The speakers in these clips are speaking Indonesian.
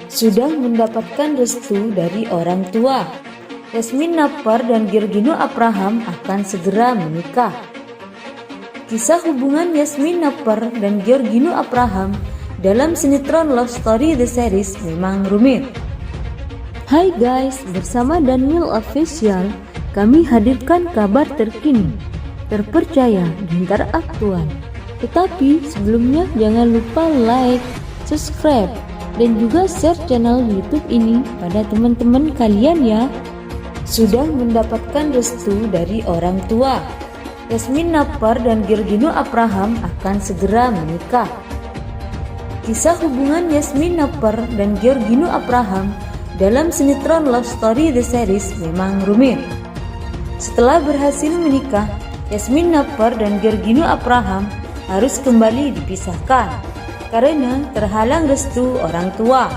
sudah mendapatkan restu dari orang tua. Yasmin Nappar dan Georgino Abraham akan segera menikah. Kisah hubungan Yasmin Nappar dan Georgino Abraham dalam sinetron Love Story The Series memang rumit. Hai guys, bersama Daniel Official, kami hadirkan kabar terkini, terpercaya dan teraktual. Tetapi sebelumnya jangan lupa like, subscribe, dan juga share channel YouTube ini pada teman-teman kalian ya. Sudah mendapatkan restu dari orang tua. Yasmin Nappar dan Georgino Abraham akan segera menikah. Kisah hubungan Yasmin Nappar dan Georgino Abraham dalam sinetron Love Story The Series memang rumit. Setelah berhasil menikah, Yasmin Nappar dan Georgino Abraham harus kembali dipisahkan karena terhalang restu orang tua.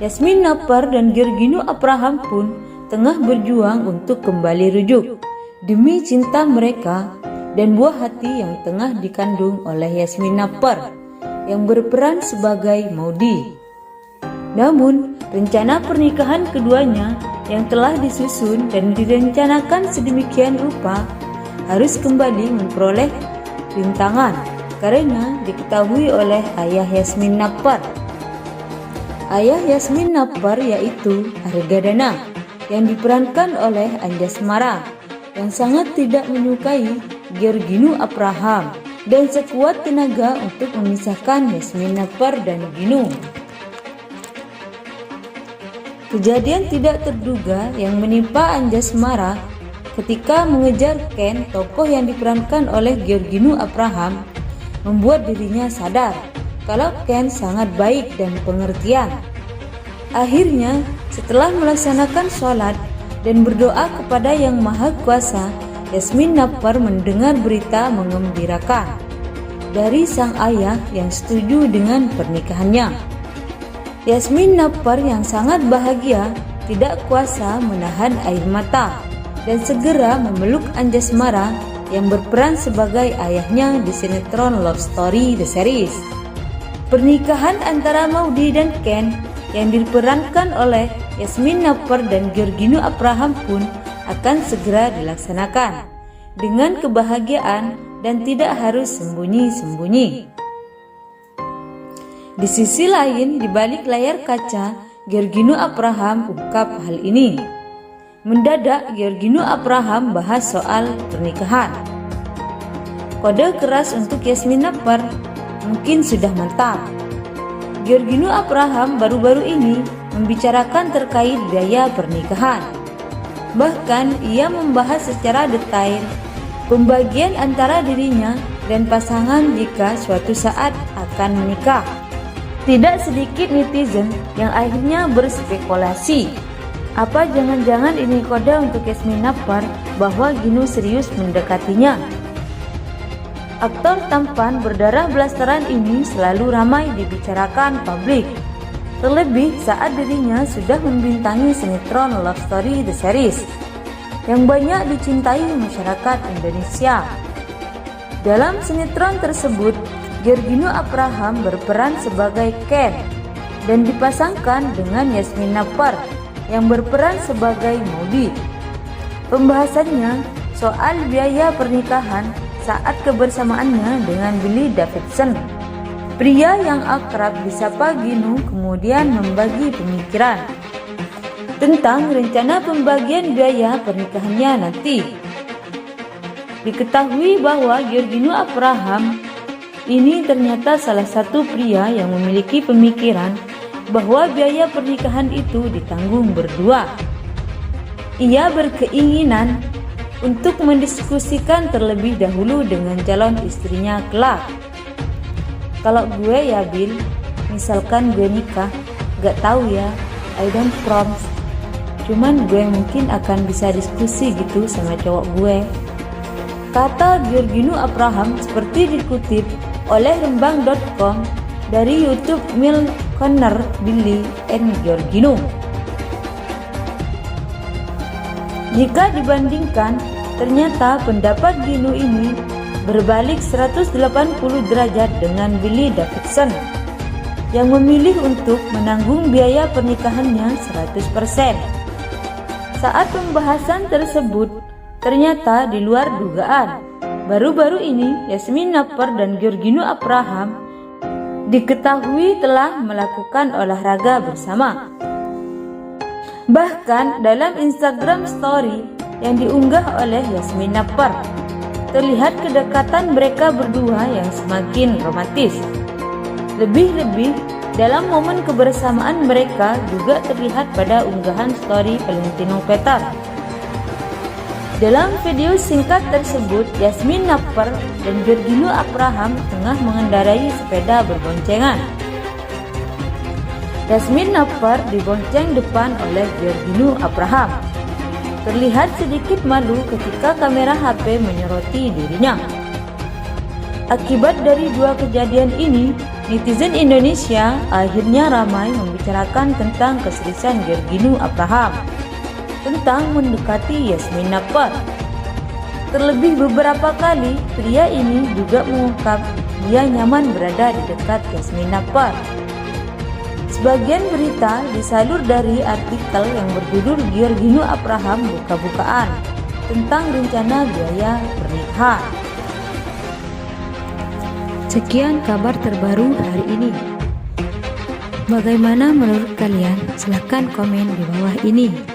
Yasmin Nappar dan Georgino Abraham pun tengah berjuang untuk kembali rujuk demi cinta mereka dan buah hati yang tengah dikandung oleh Yasmin Nappar yang berperan sebagai Maudy. Namun, rencana pernikahan keduanya yang telah disusun dan direncanakan sedemikian rupa harus kembali memperoleh rintangan karena diketahui oleh ayah Yasmin Nappar. Ayah Yasmin Nappar yaitu Argadana yang diperankan oleh Anjasmara yang sangat tidak menyukai Georgino Abraham dan sekuat tenaga untuk memisahkan Yasmin Nappar dan Gino. Kejadian tidak terduga yang menimpa Anjasmara ketika mengejar Ken, tokoh yang diperankan oleh Georgino Abraham, membuat dirinya sadar kalau Ken sangat baik dan pengertian. Akhirnya, setelah melaksanakan sholat dan berdoa kepada Yang Maha Kuasa, Yasmin Nappar mendengar berita menggembirakan dari sang ayah yang setuju dengan pernikahannya. Yasmin Nappar yang sangat bahagia tidak kuasa menahan air mata dan segera memeluk Anjasmara yang berperan sebagai ayahnya di sinetron Love Story The Series. Pernikahan antara Maudy dan Ken yang diperankan oleh Yasmin Nappar dan Georgino Abraham pun akan segera dilaksanakan dengan kebahagiaan dan tidak harus sembunyi-sembunyi. Di sisi lain, di balik layar kaca, Georgino Abraham ungkap hal ini. Mendadak Georgino Abraham bahas soal pernikahan. Kode keras untuk Yasmin Nappar mungkin sudah mantap. Georgino Abraham baru-baru ini membicarakan terkait biaya pernikahan. Bahkan ia membahas secara detail pembagian antara dirinya dan pasangan jika suatu saat akan menikah. Tidak sedikit netizen yang akhirnya berspekulasi, apa jangan-jangan ini kode untuk Yasmin Nappar bahwa Gino serius mendekatinya. Aktor tampan berdarah blasteran ini selalu ramai dibicarakan publik, terlebih saat dirinya sudah membintangi sinetron Love Story The Series yang banyak dicintai masyarakat Indonesia. Dalam sinetron tersebut, Georgino Abraham berperan sebagai Ken dan dipasangkan dengan Yasmin Nappar yang berperan sebagai Maudy. Pembahasannya soal biaya pernikahan saat kebersamaannya dengan Billy Davidson. Pria yang akrab disapa Gino kemudian membagi pemikiran tentang rencana pembagian biaya pernikahannya nanti. Diketahui bahwa Georgino Abraham ini ternyata salah satu pria yang memiliki pemikiran bahwa biaya pernikahan itu ditanggung berdua. Ia berkeinginan untuk mendiskusikan terlebih dahulu dengan calon istrinya kelak. Kalau gue ya Bill, misalkan gue nikah, gak tahu ya, I don't promise. Cuman gue mungkin akan bisa diskusi gitu sama cowok gue, kata Georgino Abraham seperti dikutip oleh rembang.com dari YouTube Mil Connor Billy and Georgino. Jika dibandingkan, ternyata pendapat Gino ini berbalik 180 derajat dengan Billy Davidson. yang memilih untuk menanggung biaya pernikahannya 100%. Saat pembahasan tersebut, ternyata di luar dugaan. Baru-baru ini, Yasmin Napper dan Georgino Abraham diketahui telah melakukan olahraga bersama. Bahkan dalam Instagram Story yang diunggah oleh Yasmin Napper, terlihat kedekatan mereka berdua yang semakin romantis. Lebih-lebih, dalam momen kebersamaan mereka juga terlihat pada unggahan story Valentino Petar. Dalam video singkat tersebut, Yasmin Napper dan Georgino Abraham tengah mengendarai sepeda berboncengan. Yasmin Napper dibonceng depan oleh Georgino Abraham. Terlihat sedikit malu ketika kamera HP menyoroti dirinya. Akibat dari dua kejadian ini, netizen Indonesia akhirnya ramai membicarakan tentang keseriusan Georgino Abraham tentang mendekati Yasmin Napper. Terlebih beberapa kali, pria ini juga mengungkap dia nyaman berada di dekat Yasmin Napper. Sebagian berita disalur dari artikel yang berjudul Georgino Abraham buka-bukaan tentang rencana biaya pernikahan. Sekian kabar terbaru hari ini. Bagaimana menurut kalian? Silahkan komen di bawah ini.